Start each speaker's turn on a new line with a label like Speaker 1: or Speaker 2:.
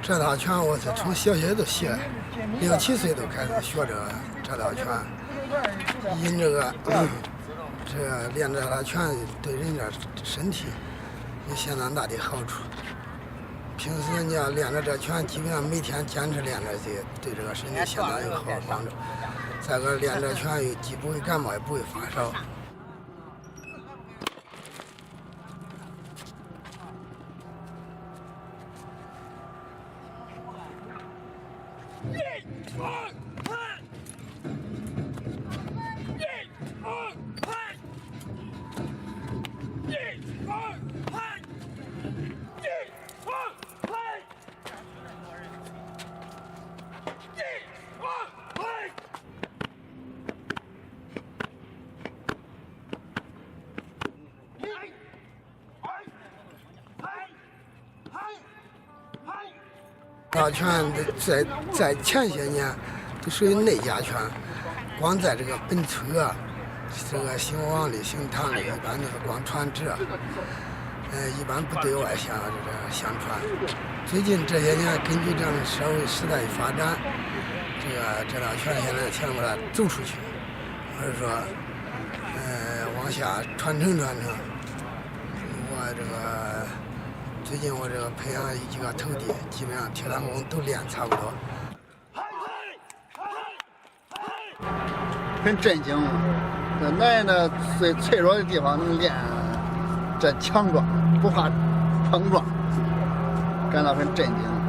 Speaker 1: 这套拳我是从小学都学，6、7岁都开始学这套拳，因这练这套拳对人家身体有相当大的好处。平时你要练着这拳，基本上每天坚持练这些，对这个身体相当有好帮助。再个练这拳又既不会感冒，也不会发烧。这套拳在前些年都属于内家拳，光在这个本村这个兴旺里、兴唐里，一般都是光传这，一般不对外相传。最近这些年，根据这样的社会时代的发展，这套拳现在想把它走出去，或者说，往下传承。最近我培养几个徒弟，基本上铁堂功都练差不多。
Speaker 2: 很震惊，这男人的最脆弱的地方能练这强壮，不怕碰撞，感到很震惊。